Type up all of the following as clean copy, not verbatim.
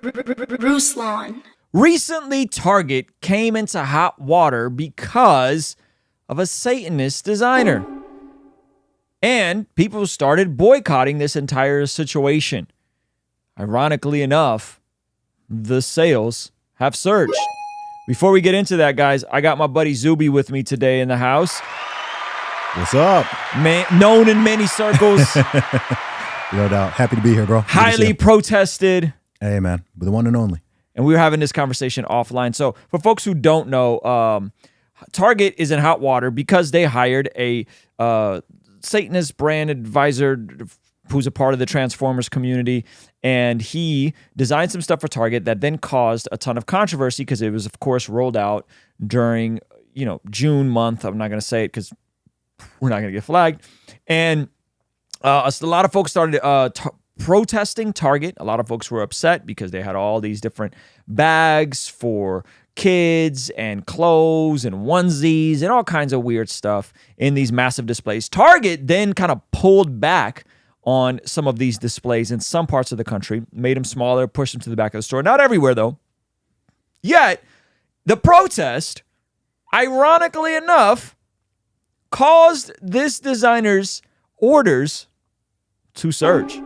Ruslan. Recently, Target came into hot water because of a satanist designer. And people started boycotting this entire situation. Ironically enough, the sales have surged. Before we get into that, guys, I got my buddy Zuby with me today in the house. What's up? Known in many circles. No doubt. Happy to be here, bro. Highly protested. Hey, man. The one and only. And we were having this conversation offline. So for folks who don't know, Target is in hot water because they hired a Satanist brand advisor who's a part of the Transformers community. And he designed some stuff for Target that then caused a ton of controversy because it was, of course, rolled out during, June month. I'm not going to say it because we're not going to get flagged. And a lot of folks started protesting Target. A lot of folks were upset because they had all these different bags for kids and clothes and onesies and all kinds of weird stuff in these massive displays. Target then kind of pulled back on some of these displays in some parts of the country, made them smaller, pushed them to the back of the store. Not everywhere, though. Yet, the protest, ironically enough, caused this designer's orders to surge.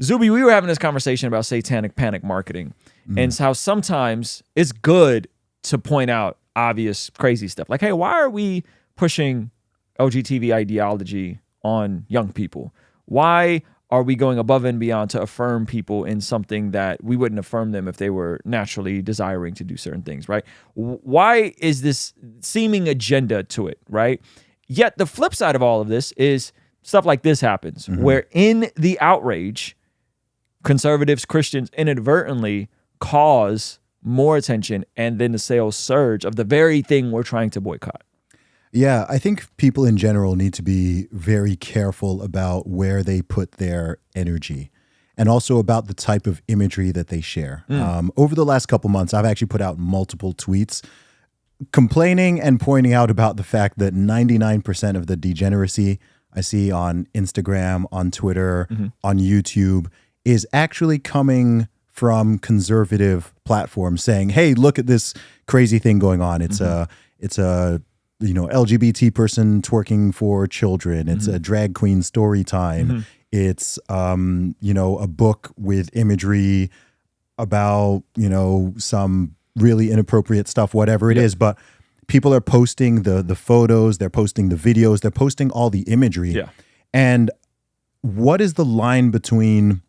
Zuby, we were having this conversation about satanic panic marketing and how sometimes it's good to point out obvious crazy stuff. Like, hey, why are we pushing LGTB ideology on young people? Why are we going above and beyond to affirm people in something that we wouldn't affirm them if they were naturally desiring to do certain things, right? Why is this seeming agenda to it, right? Yet the flip side of all of this is stuff like this happens, where in the outrage, conservatives, Christians inadvertently cause more attention and then the sales surge of the very thing we're trying to boycott. Yeah, I think people in general need to be very careful about where they put their energy and also about the type of imagery that they share. Over the last couple months, I've actually put out multiple tweets complaining and pointing out about the fact that 99% of the degeneracy I see on Instagram, on Twitter, on YouTube is actually coming from conservative platforms saying, hey, look at this crazy thing going on. It's a LGBT person twerking for children. It's a drag queen story time. It's, a book with imagery about, some really inappropriate stuff, whatever it is. But people are posting the photos, they're posting the videos, they're posting all the imagery. Yeah. And what is the line between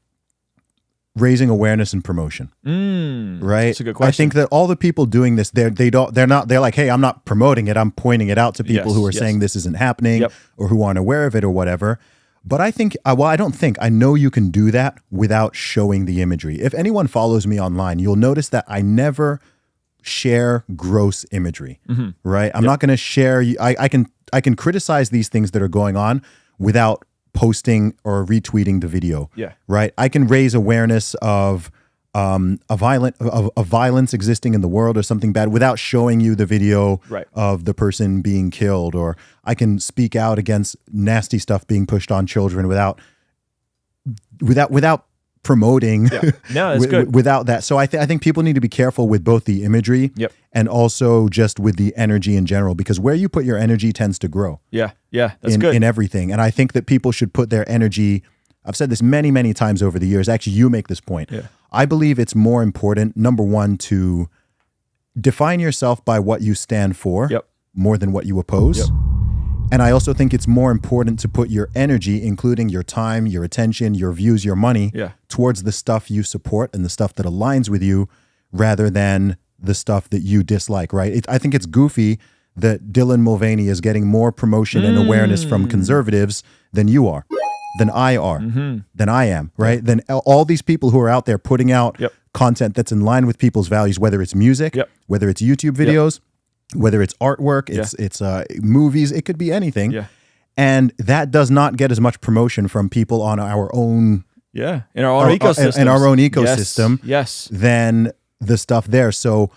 raising awareness and promotion? Right? That's a good question. I think that all the people doing this, they're like, hey, I'm not promoting it. I'm pointing it out to people who are saying this isn't happening or who aren't aware of it or whatever. But I think, I know you can do that without showing the imagery. If anyone follows me online, you'll notice that I never share gross imagery, right? I'm not going to share, I can criticize these things that are going on without posting or retweeting the video. Yeah. Right. I can raise awareness of violence existing in the world or something bad without showing you the video of the person being killed, or I can speak out against nasty stuff being pushed on children without promoting no, that's good. without that. So I think people need to be careful with both the imagery and also just with the energy in general, because where you put your energy tends to grow. Yeah, that's good. In everything. And I think that people should put their energy, I've said this many, many times over the years. Actually, you make this point. Yeah. I believe it's more important, number one, to define yourself by what you stand for more than what you oppose. And I also think it's more important to put your energy, including your time, your attention, your views, your money, towards the stuff you support and the stuff that aligns with you rather than the stuff that you dislike, right? I think it's goofy that Dylan Mulvaney is getting more promotion and awareness from conservatives than you are, than I are, than I am, right? Than all these people who are out there putting out content that's in line with people's values, whether it's music, whether it's YouTube videos, whether it's artwork, it's movies, it could be anything. Yeah. And that does not get as much promotion from people on our own in our own ecosystem. In our own ecosystem than the stuff there. So,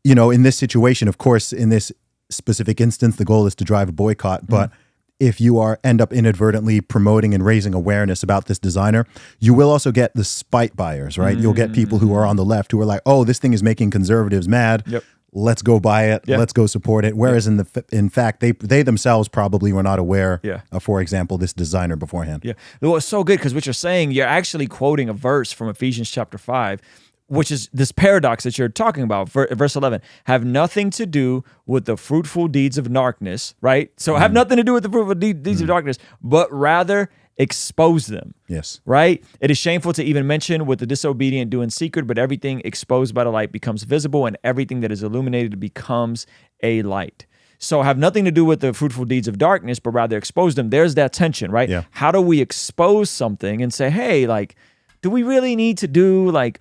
in this situation, of course, in this specific instance, the goal is to drive a boycott, but if you end up inadvertently promoting and raising awareness about this designer, you will also get the spite buyers, right? You'll get people who are on the left who are like, oh, this thing is making conservatives mad. Yep. Let's go buy it. Yep. Let's go support it. Whereas in fact, they themselves probably were not aware of, for example, this desiginer beforehand. Yeah. Well, it's so good because what you're saying, you're actually quoting a verse from Ephesians chapter 5, which is this paradox that you're talking about. Verse 11, have nothing to do with the fruitful deeds of darkness, right? So have nothing to do with the fruitful deeds of darkness, but rather expose them. Yes. Right? It is shameful to even mention what the disobedient do in secret, but everything exposed by the light becomes visible, and everything that is illuminated becomes a light. So have nothing to do with the fruitful deeds of darkness, but rather expose them. There's that tension, right? Yeah. How do we expose something and say, hey, like, do we really need to do like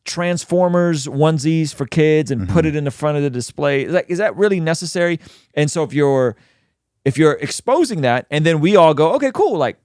Transformers onesies for kids and put it in the front of the display? Like, is that really necessary? And so if you're exposing that, and then we all go, okay, cool. Like,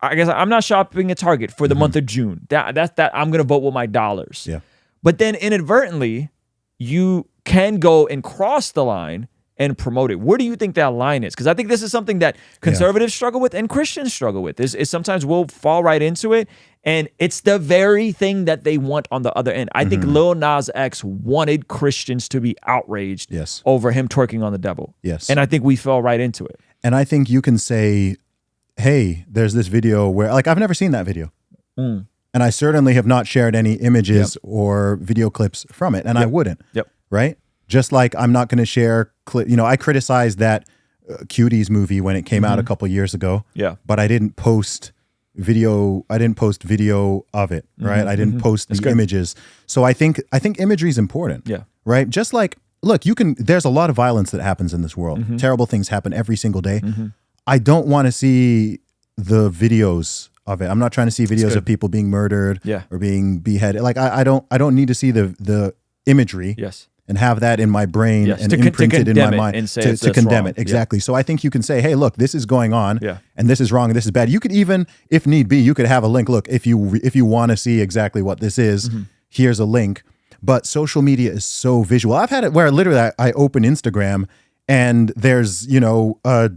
I guess I'm not shopping at Target for the month of June. That's I'm gonna vote with my dollars. Yeah. But then inadvertently, you can go and cross the line and promote it. Where do you think that line is? Because I think this is something that conservatives struggle with and Christians struggle with. Is sometimes we'll fall right into it, and it's the very thing that they want on the other end. I think Lil Nas X wanted Christians to be outraged over him twerking on the devil. Yes. And I think we fell right into it. And I think you can say, hey, there's this video where, like, I've never seen that video. And I certainly have not shared any images or video clips from it, and I wouldn't. Right? Just like I'm not going to share, I criticized that Cuties movie when it came out a couple years ago. Yeah. But I didn't post video. I didn't post video of it. Right. I didn't post the images. So I think imagery is important. Yeah. Right. Just like, look, there's a lot of violence that happens in this world. Terrible things happen every single day. I don't want to see the videos of it. I'm not trying to see videos of people being murdered or being beheaded. Like I don't need to see the imagery. Yes. And have that in my brain and imprinted in my mind to condemn it. Exactly. So I think you can say, hey, look, this is going on and this is wrong and this is bad. You could even, if need be, you could have a link. Look, if you want to see exactly what this is, here's a link. But social media is so visual. I've had it where literally I open Instagram and there's, a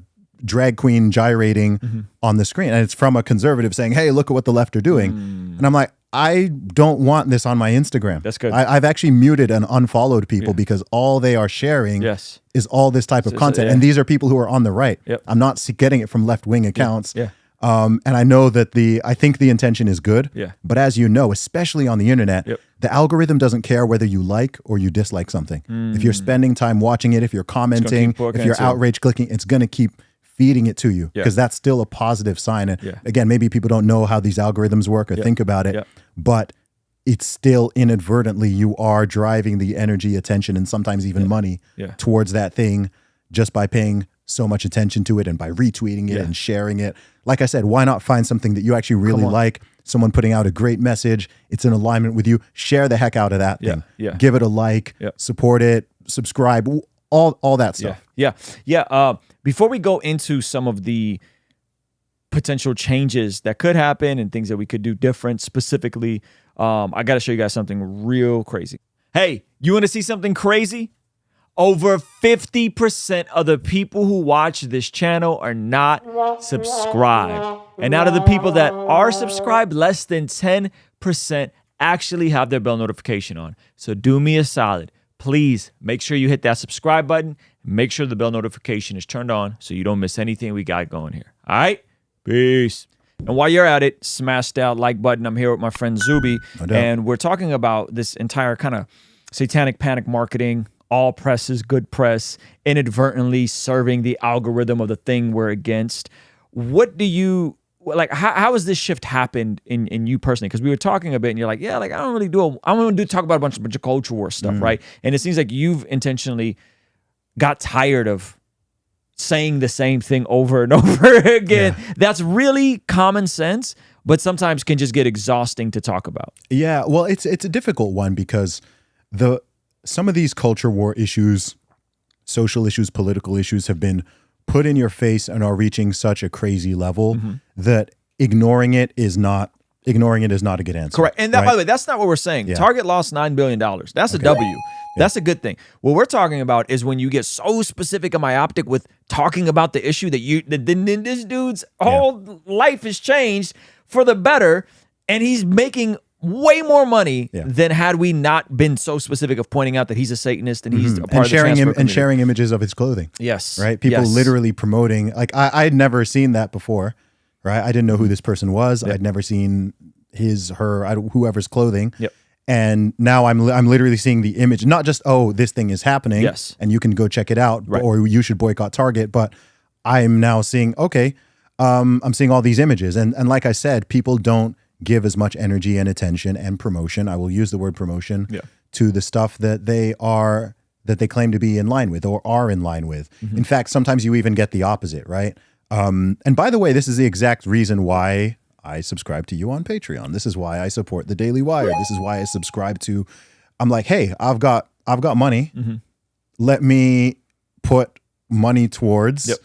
drag queen gyrating on the screen. And it's from a conservative saying, hey, look at what the left are doing. And I'm like, I don't want this on my Instagram. That's good. I've actually muted and unfollowed people because all they are sharing is all this type of content. And these are people who are on the right. I'm not getting it from left-wing accounts. And I know that I think the intention is good. But as you know, especially on the internet, the algorithm doesn't care whether you like or you dislike something. If you're spending time watching it, if you're commenting, if you're outrage clicking, it's going to keep feeding it to you because that's still a positive sign. And again, maybe people don't know how these algorithms work or think about it, but it's still inadvertently you are driving the energy, attention, and sometimes even money towards that thing just by paying so much attention to it and by retweeting it and sharing it. Like I said, why not find something that you actually really like, someone putting out a great message, it's in alignment with you, share the heck out of that thing. Give it a like, support it, subscribe, all that stuff. Before we go into some of the potential changes that could happen and things that we could do different specifically, I got to show you guys something real crazy. Hey, you want to see something crazy? Over 50% of the people who watch this channel are not subscribed. And out of the people that are subscribed, less than 10% actually have their bell notification on. So do me a solid. Please make sure you hit that subscribe button. Make sure the bell notification is turned on so you don't miss anything we got going here. All right? Peace. And while you're at it, smash that like button. I'm here with my friend Zuby, and we're talking about this entire kind of satanic panic marketing. All press is good press, inadvertently serving the algorithm of the thing we're against. What do you... Like, how has this shift happened in you personally? Because we were talking a bit, and you're like, yeah, like I don't really do. I'm going to talk about a bunch of culture war stuff, right? And it seems like you've intentionally got tired of saying the same thing over and over again. That's really common sense, but sometimes can just get exhausting to talk about. Yeah, well, it's a difficult one because some of these culture war issues, social issues, political issues have been put in your face and are reaching such a crazy level that ignoring it is not a good answer. Correct. And that, by the way, that's not what we're saying. Target lost $9 billion. That's a W. That's a good thing. What we're talking about is when you get so specific and myopic with talking about the issue that this dude's whole life has changed for the better, and he's making way more money than had we not been so specific of pointing out that he's a Satanist and he's a part of the transfer community. And sharing images of his clothing. Yes. Right? People literally promoting. Like, I had never seen that before, right? I didn't know who this person was. I'd never seen his, her, whoever's clothing. Yep. And now I'm literally seeing the image, not just, oh, this thing is happening and you can go check it out, or you should boycott Target, but I'm now seeing, okay, I'm seeing all these images. And like I said, people don't give as much energy and attention and promotion, I will use the word promotion, to the stuff that they claim to be in line with or are in line with. In fact, sometimes you even get the opposite, right? And by the way, this is the exact reason why I subscribe to you on Patreon. This is why I support the Daily Wire. This is why I subscribe to, I'm like, hey, I've got money. Let me put money towards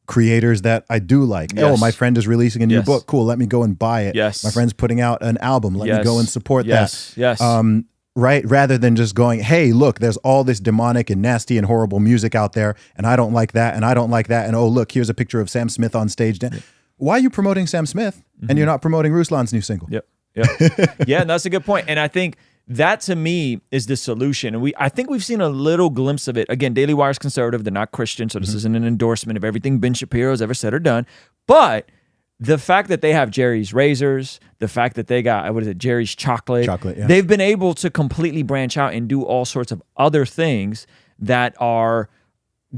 creators that I do like. Oh, my friend is releasing a new book. Cool. Let me go and buy it. My friend's putting out an album. Let me go and support that. Right? Rather than just going, hey, look, there's all this demonic and nasty and horrible music out there, and I don't like that, and I don't like that, and oh, look, here's a picture of Sam Smith on stage. Why are you promoting Sam Smith and you're not promoting Ruslan's new single? Yeah, and that's a good point. And I think that, to me, is the solution. And I think we've seen a little glimpse of it. Again, Daily Wire's conservative. They're not Christian, so this isn't an endorsement of everything Ben Shapiro's ever said or done. But the fact that they have Jerry's Razors, the fact that they got, Jerry's Chocolate, they've been able to completely branch out and do all sorts of other things that are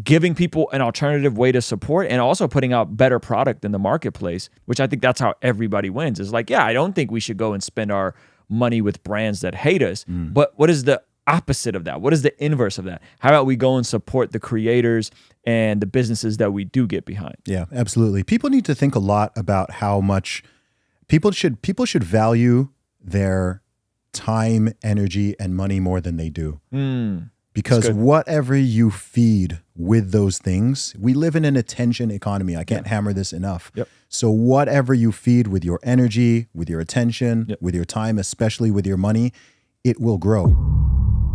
giving people an alternative way to support and also putting out better product in the marketplace, which I think that's how everybody wins. Is like, yeah, I don't think we should go and spend our money with brands that hate us, but what is the opposite of that? What is the inverse of that? How about we go and support the creators and the businesses that we do get behind? Yeah, absolutely. People need to think a lot about how much people should value their time, energy, and money more than they do. Because whatever you feed with those things, we live in an attention economy. I can't hammer this enough. So whatever you feed with your energy, with your attention, with your time, especially with your money, it will grow.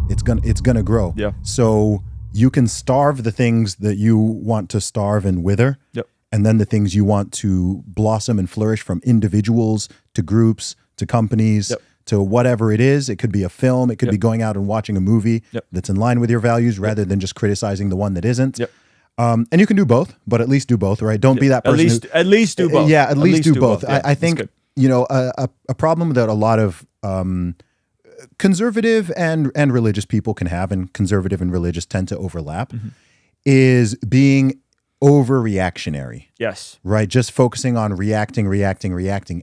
It's gonna grow. So you can starve the things that you want to starve and wither. And then the things you want to blossom and flourish, from individuals to groups to companies to whatever it is. It could be a film. It could be going out and watching a movie that's in line with your values rather than just criticizing the one that isn't. And you can do both, but at least do both, right? Don't be that person. At least do both. Yeah, at least do both. I think, a problem that a lot of conservative and religious people can have, and conservative and religious tend to overlap, is being overreactionary. Right? Just focusing on reacting.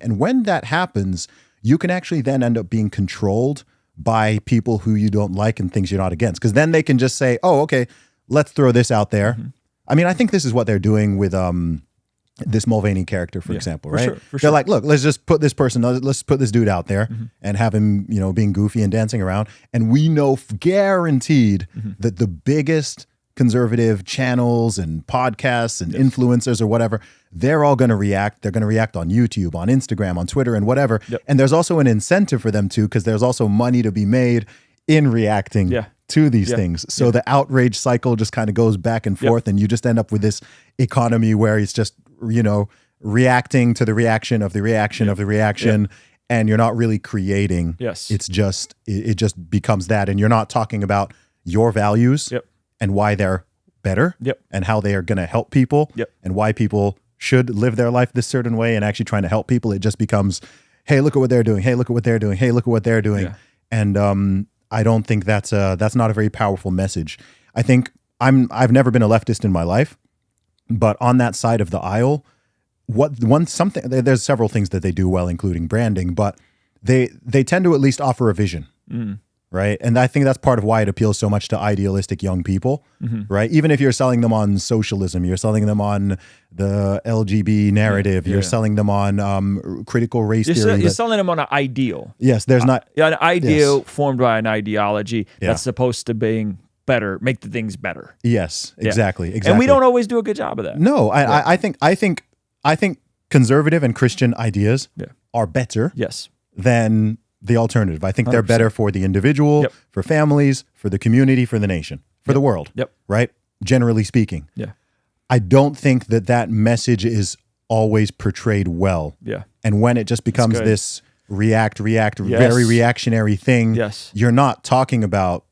And when that happens, you can actually then end up being controlled by people who you don't like and things you're not against. Because then they can just say, oh, okay, let's throw this out there. I mean, I think this is what they're doing with this Mulvaney character, for example, right? They're like, look, let's just put this person, let's put this dude out there and have him, being goofy and dancing around. And we know guaranteed that the biggest conservative channels and podcasts and influencers or whatever, they're all going to react. They're going to react on YouTube, on Instagram, on Twitter, and whatever. And there's also an incentive for them to, because there's also money to be made in reacting to these things. So the outrage cycle just kind of goes back and forth, and you just end up with this economy where it's just, reacting to the reaction of the reaction of the reaction, and you're not really creating. It's just, it just becomes that, and you're not talking about your values and why they're better and how they are going to help people and why people should live their life this certain way and actually trying to help people. It just becomes, hey, look at what they're doing. Hey, look at what they're doing. Hey, look at what they're doing. And I don't think that's not a very powerful message. I think I've never been a leftist in my life, but on that side of the aisle, there's several things that they do well, including branding, but they tend to at least offer a vision. Right. And I think that's part of why it appeals so much to idealistic young people, right? Even if you're selling them on socialism, you're selling them on the LGBT narrative, you're selling them on critical race theory. You're selling them on an ideal. Yes, there's not... an ideal formed by an ideology that's supposed to be better, make the things better. Yes, exactly. And we don't always do a good job of that. No, I think conservative and Christian ideas are better than the alternative. I think they're 100%. better for the individual, Yep. for families, for the community, for the nation, for the world. Yep. Right? Generally speaking. Yeah. I don't think that message is always portrayed well. Yeah. And when it just becomes good. this react, Yes. very reactionary thing, Yes. you're not talking about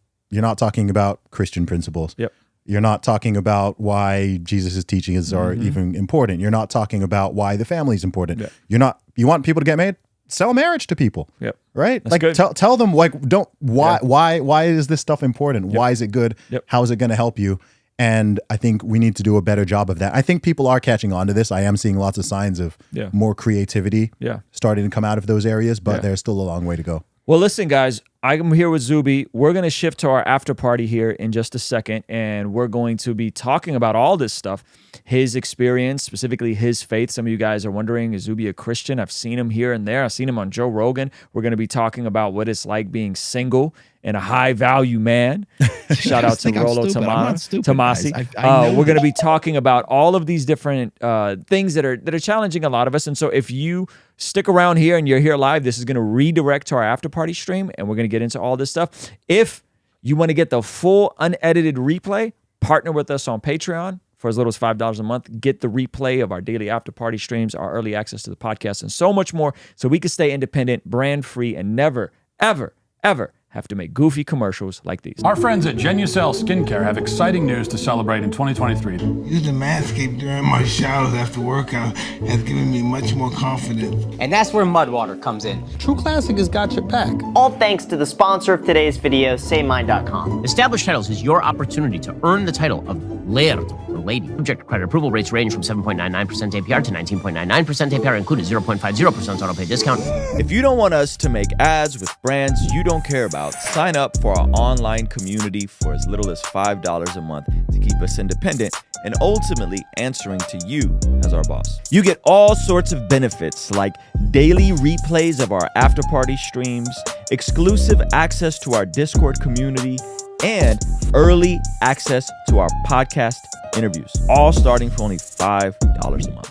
Christian principles. Yep. You're not talking about why Jesus' teachings are even important. You're not talking about why the family is important. Yeah. You want people to get married? Sell marriage to people. Yep. Right? That's like good. tell them like why is this stuff important? Why is it good? Yep. How is it going to help you? And I think we need to do a better job of that. I think people are catching on to this. I am seeing lots of signs of more creativity starting to come out of those areas, but there's still a long way to go. Well, listen, guys, I'm here with Zuby. We're going to shift to our after party here in just a second, and we're going to be talking about all this stuff, his experience, specifically his faith. Some of you guys are wondering, is Zuby a Christian? I've seen him here and there. I've seen him on Joe Rogan. We're going to be talking about what it's like being single and a high-value man. Shout out to Rolo Tomasi. We're going to be talking about all of these different things that are challenging a lot of us. And so if you stick around here and you're here live, this is going to redirect to our after party stream, and we're going to get into all this stuff. If you want to get the full unedited replay, partner with us on Patreon for as little as $5 a month. Get the replay of our daily after party streams, our early access to the podcast, and so much more, so we can stay independent, brand free, and never, ever, ever have to make goofy commercials like these. Our friends at Genucel Skincare have exciting news to celebrate in 2023. Using Manscaped during my showers after workout has given me much more confidence. And that's where Mudwater comes in. True Classic has got your back. All thanks to the sponsor of today's video, SayMine.com. Established Titles is your opportunity to earn the title of Laird, or Lady. Subject to credit approval, rates range from 7.99% APR to 19.99% APR, included 0.50% auto pay discount. If you don't want us to make ads with brands you don't care about, sign up for our online community for as little as $5 a month to keep us independent and ultimately answering to you as our boss. You get all sorts of benefits like daily replays of our after party streams, exclusive access to our Discord community, and early access to our podcast interviews, all starting for only $5 a month.